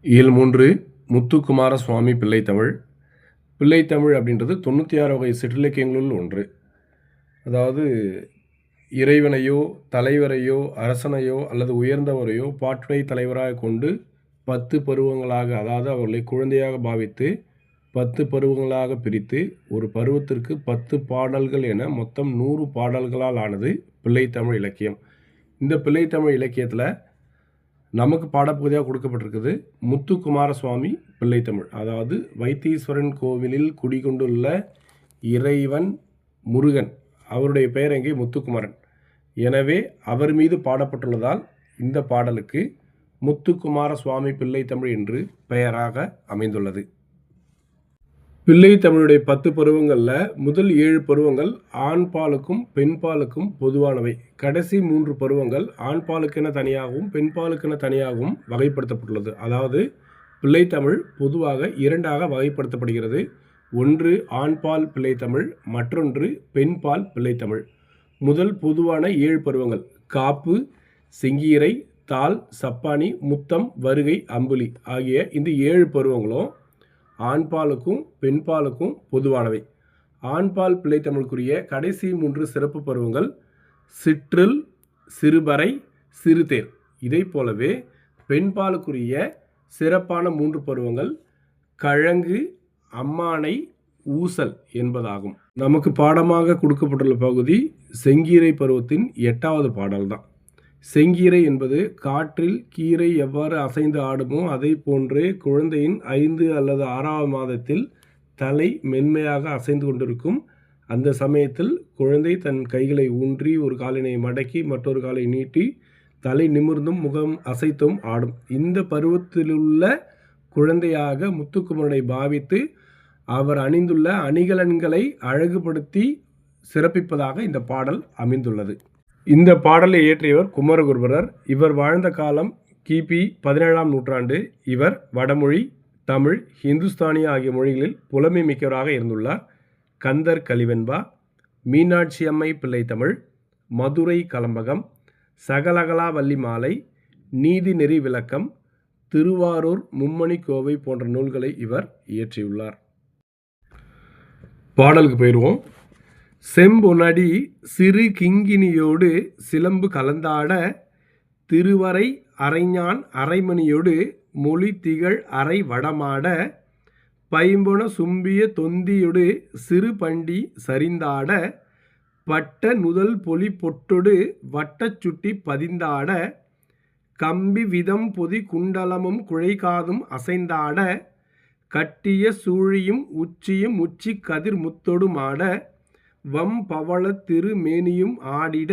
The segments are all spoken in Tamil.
இயல் 3 முத்துக்குமார சுவாமி பிள்ளைத்தமிழ். பிள்ளைத்தமிழ் அப்படின்றது 96 வகை சிற்றிலக்கியங்களுள் ஒன்று. அதாவது இறைவனையோ தலைவரையோ அரசனையோ அல்லது உயர்ந்தவரையோ பாட்டுடை தலைவராக கொண்டு 10 பருவங்களாக, அதாவது அவர்களை குழந்தையாக பாவித்து 10 பருவங்களாக பிரித்து ஒரு பருவத்திற்கு 10 பாடல்கள் என மொத்தம் 100 பாடல்களால் ஆனது பிள்ளைத்தமிழ் இலக்கியம். இந்த பிள்ளைத்தமிழ் இலக்கியத்தில் நமக்கு பாடப்பகுதியாக கொடுக்கப்பட்டிருக்குது முத்துக்குமார சுவாமி பிள்ளைத்தமிழ். அதாவது வைத்தீஸ்வரன் கோவிலில் குடிகொண்டுள்ள இறைவன் முருகன், அவருடைய பெயர் எங்கே முத்துக்குமரன். எனவே அவர் மீது பாடப்பட்டுள்ளதால் இந்த பாடலுக்கு முத்துக்குமார சுவாமி பிள்ளைத்தமிழ் என்று பெயராக அமைந்துள்ளது. பிள்ளைத்தமிழுடைய 10 பருவங்களில் முதல் 7 பருவங்கள் ஆண்பாலுக்கும் பெண்பாலுக்கும் பொதுவானவை. கடைசி 3 பருவங்கள் ஆண்பாலுக்கென தனியாகவும் பெண்பாலுக்கென தனியாகவும் வகைப்படுத்தப்பட்டுள்ளது. அதாவது பிள்ளைத்தமிழ் பொதுவாக 2ஆக வகைப்படுத்தப்படுகிறது. ஒன்று ஆண்பால் பிள்ளைத்தமிழ், மற்றொன்று பெண்பால் பிள்ளைத்தமிழ். முதல் பொதுவான 7 பருவங்கள் காப்பு, செங்கீரை, தாள், சப்பானி, முத்தம், வருகை, அம்புலி ஆகிய இந்த 7 பருவங்களும் ஆண்பாலுக்கும் பெண்பாலுக்கும் பொதுவானவை. ஆண்பால் பிள்ளைத்தமிழுக்குரிய கடைசி 3 சிறப்பு பருவங்கள் சிற்றில், சிறுபறை, சிறுதேர். இதை போலவே பெண்பாலுக்குரிய சிறப்பான 3 பருவங்கள் கழங்கு, அம்மானை, ஊசல் என்பதாகும். நமக்கு பாடமாக கொடுக்கப்பட்டுள்ள பகுதி செங்கீரை பருவத்தின் 8வது பாடல் தான். செங்கீரை என்பது காற்றில் கீரை எவ்வாறு அசைந்து ஆடுமோ அதை போன்றே குழந்தையின் 5 அல்லது 6ஆவது மாதத்தில் தலை மென்மையாக அசைந்து கொண்டிருக்கும். அந்த சமயத்தில் குழந்தை தன் கைகளை ஊன்றி ஒரு காலினை மடக்கி மற்றொரு காலை நீட்டி தலை நிமிர்ந்தும் முகம் அசைத்தும் ஆடும். இந்த பருவத்திலுள்ள குழந்தையாக முத்துக்குமரனை பாவித்து அவர் அணிந்துள்ள அணிகலன்களை அழகுபடுத்தி சிறப்பிப்பதாக இந்த பாடல் அமைந்துள்ளது. இந்த பாடலை இயற்றியவர் குமரகுருபரர். இவர் வாழ்ந்த காலம் கிபி 17ஆம் நூற்றாண்டு. இவர் வடமொழி, தமிழ், ஹிந்துஸ்தானி ஆகிய மொழிகளில் புலமை மிக்கவராக இருந்துள்ளார். கந்தர் கலிவெண்பா, மீனாட்சி அம்மை பிள்ளைத்தமிழ், மதுரை கலம்பகம், சகலகலா வள்ளி மாலை, நீதி நெறி விளக்கம், திருவாரூர் மும்மணி கோவை போன்ற நூல்களை இவர் இயற்றியுள்ளார். பாடலுக்கு போயிடுவோம். செம்பொனடி சிறு கிங்கினியோடு சிலம்பு கலந்தாட, திருவரை அரைஞான் அரைமணியோடு மொழி திகழ் அரை வடமாட, பைம்பொன சும்பிய தொந்தியொடு சிறு பண்டி சரிந்தாட, பட்ட நுதல் பொலி பொட்டொடு வட்டச் சுட்டி பதிந்தாட, கம்பி விதம் பொதி குண்டலமும் குழைகாதும் அசைந்தாட, கட்டிய சூழியும் உச்சியும் உச்சி கதிர் முத்தொடுமாட, வம் பவள திரு மேனியும் ஆடிட,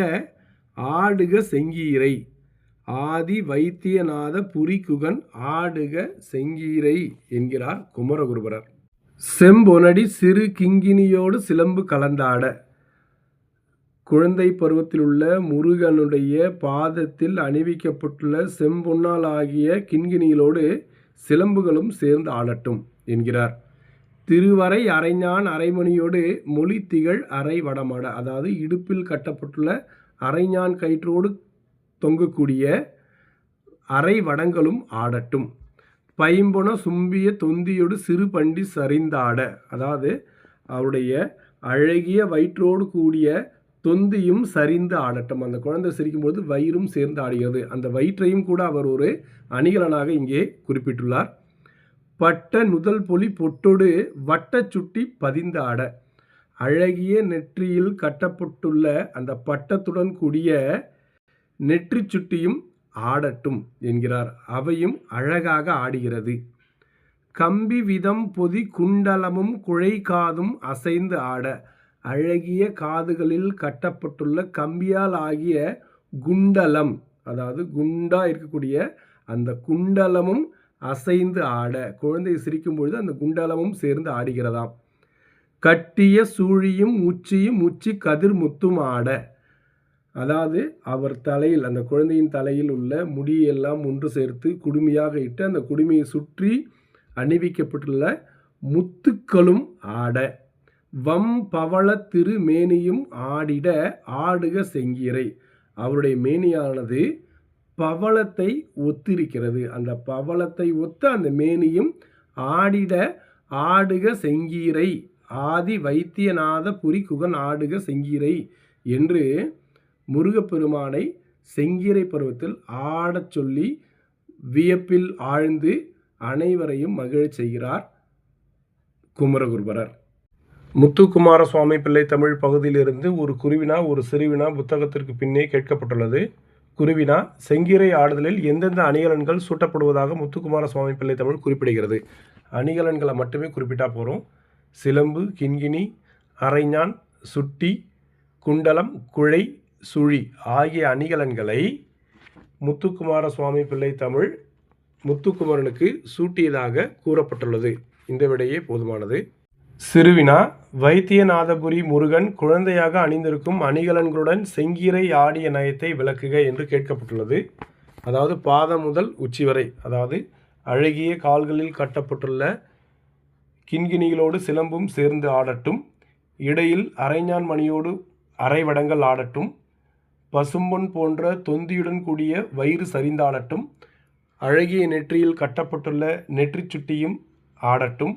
ஆடுக செங்கீரை ஆதி வைத்தியநாத புரிகுகன் ஆடுக செங்கீரை என்கிறார் குமரகுருபரர். செம்பொனடி சிறு கிங்கினியோடு சிலம்பு கலந்தாட. குழந்தை பருவத்தில் உள்ள முருகனுடைய பாதத்தில் அணிவிக்கப்பட்டுள்ள செம்பொன்னால் ஆகிய கிண்கிணிகளோடு சிலம்புகளும் சேர்ந்து ஆடட்டும் என்கிறார். திருவரை அரைஞான் அரைமணியோடு மொழி திகழ் அரை வடமாட. அதாவது இடுப்பில் கட்டப்பட்டுள்ள அரைஞான் கயிற்றோடு தொங்கக்கூடிய அரை வடங்களும் ஆடட்டும். பைம்பொன சும்பிய தொந்தியோடு சிறு பண்டி சரிந்தாட. அதாவது அவருடைய அழகிய வயிற்றோடு கூடிய தொந்தியும் சரிந்து ஆடட்டும். அந்த குழந்தை சிரிக்கும்போது வயிறும் சேர்ந்து ஆடுகிறது. அந்த வயிற்றையும் கூட அவர் ஒரு அணிகலனாக இங்கே குறிப்பிட்டுள்ளார். பட்ட நுதல் பொலி பொட்டொடு வட்டச் சுட்டி பதிந்து ஆட. அழகிய நெற்றியில் கட்டப்பட்டுள்ள அந்த பட்டத்துடன் கூடிய நெற்றி சுட்டியும் ஆடட்டும் என்கிறார். அவையும் அழகாக ஆடுகிறது. கம்பி விதம் பொதி குண்டலமும் குழைகாதும் அசைந்து ஆட. அழகிய காதுகளில் கட்டப்பட்டுள்ள கம்பியால் ஆகிய குண்டலம், அதாவது குண்டா இருக்கக்கூடிய அந்த குண்டலமும் அசைந்து ஆட. குழந்தை சிரிக்கும் பொழுது அந்த குண்டலமும் சேர்ந்து ஆடுகிறதாம். கட்டிய சூழியும் உச்சியும் உச்சி கதிர் முத்தும் ஆட. அதாவது அவர் தலையில், அந்த குழந்தையின் தலையில் உள்ள முடியெல்லாம் ஒன்று சேர்த்து குடுமியாக இட்டு அந்த குடுமியை சுற்றி அணிவிக்கப்பட்டுள்ள முத்துக்களும் ஆட. வம் பவள திரு மேனியும் ஆடிட, ஆடுக செங்கீரை. அவருடைய மேனியானது பவளத்தை ஒத்திருக்கிறது. அந்த பவளத்தை ஒத்த அந்த மேனியும் ஆடிட ஆடுக செங்கீரை ஆதி வைத்தியநாத புரிகுகன் ஆடுக செங்கீரை என்று முருகப்பெருமானை செங்கீரை பருவத்தில் ஆடச் சொல்லி வியப்பில் ஆழ்ந்து அனைவரையும் மகிழச் செய்கிறார் குமரகுருபரர். முத்துக்குமார சுவாமி பிள்ளை தமிழ் பகுதியிலிருந்து ஒரு குருவினா ஒரு சிறுவினா புத்தகத்திற்கு பின்னே கேட்கப்பட்டுள்ளது. குருவினா, செங்கீரை ஆடுதலில் எந்தெந்த அணிகலன்கள் சூட்டப்படுவதாக முத்துக்குமார சுவாமி பிள்ளை தமிழ் குறிப்பிடுகிறது? அணிகலன்களை மட்டுமே குறிப்பிட்டா போகிறோம். சிலம்பு, கிண்கிணி, அரைஞான், சுட்டி, குண்டலம், குழை, சுழி ஆகிய அணிகலன்களை முத்துக்குமார சுவாமி பிள்ளை தமிழ் முத்துக்குமரனுக்கு சூட்டியதாக கூறப்பட்டுள்ளது. இந்த விடையே போதுமானது. சிறுவினா, வைத்தியநாதபுரி முருகன் குழந்தையாக அணிந்திருக்கும் அணிகலன்களுடன் செங்கீரை ஆடிய நயத்தை விளக்குக என்று கேட்கப்பட்டுள்ளது. அதாவது பாதம் முதல் உச்சி வரை, அதாவது அழகிய கால்களில் கட்டப்பட்டுள்ள கிண்கிணிகளோடு சிலம்பும் சேர்ந்து ஆடட்டும். இடையில் அரைஞான் மணியோடு அரைவடங்கள் ஆடட்டும். பசும்பொன் போன்ற தொந்தியுடன் கூடிய வயிறு சரிந்தாடட்டும். அழகிய நெற்றியில் கட்டப்பட்டுள்ள நெற்றிச் சுட்டியும் ஆடட்டும்.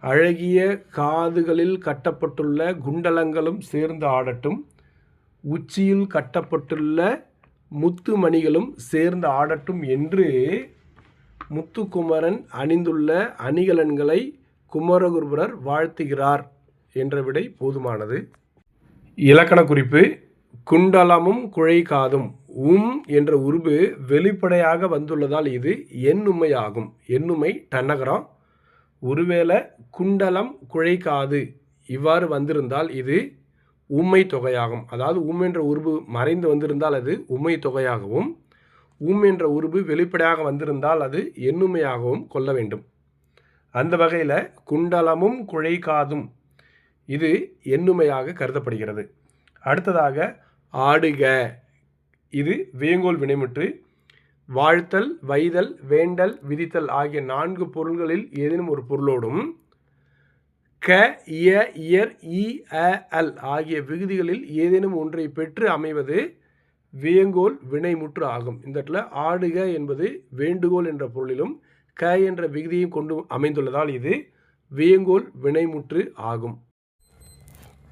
அழகிய காதுகளில் கட்டப்பட்டுள்ள குண்டலங்களும் சேர்ந்து ஆடட்டும். உச்சியில் கட்டப்பட்டுள்ள முத்துமணிகளும் சேர்ந்து ஆடட்டும் என்று முத்துக்குமரன் அணிந்துள்ள அணிகலன்களை குமரகுருபரர் வாழ்த்துகிறார் என்ற விடை போதுமானது. இலக்கண குறிப்பு: குண்டலமும் குழை காதும் என்ற உருபு வெளிப்படையாக வந்துள்ளதால் இது எண்ணுமை ஆகும். எண்ணுமை டன்னகரம். ஒருவேளை குண்டலம் குழைக்காது இவ்வாறு வந்திருந்தால் இது உம்மை தொகையாகும். அதாவது என்ற உருபு மறைந்து வந்திருந்தால் அது உம்மை தொகையாகவும், என்ற உருபு வெளிப்படையாக வந்திருந்தால் அது எண்ணுமையாகவும் கொள்ள வேண்டும். அந்த வகையில் குண்டலமும் குழைக்காதும் இது எண்ணுமையாக கருதப்படுகிறது. அடுத்ததாக ஆடுக, இது வேங்கோல் வினைமுற்று. வாழ்த்தல், வைதல், வேண்டல், விதித்தல் ஆகிய 4 பொருள்களில் ஏதேனும் ஒரு பொருளோடும் க, இய, இயர், ஈ, அ, அல் ஆகிய விகுதிகளில் ஏதேனும் ஒன்றை பெற்று அமைவது வேங்கோல் வினைமுற்று ஆகும். இந்த இடத்துல ஆடுக என்பது வேண்டுகோள் என்ற பொருளிலும் க என்ற விகுதியும் கொண்டு அமைந்துள்ளதால் இது வேங்கோல் வினைமுற்று ஆகும்.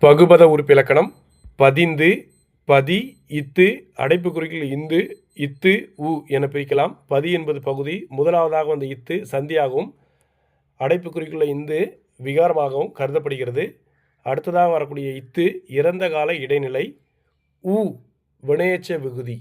பகுபத உறுப்பிலக்கணம்: பதிந்து, பதி, இத்து, அடைப்பு குறிக்கில் இந்து, இத்து, உ என பிரிக்கலாம். பதி என்பது பகுதி. முதலாவதாக வந்த இத்து சந்தியாகவும், அடைப்பு குறிக்குள்ள இந்து விகாரமாகவும் கருதப்படுகிறது. அடுத்ததாக வரக்கூடிய இத்து இறந்த கால இடைநிலை, உ வினையெச்ச விகுதி.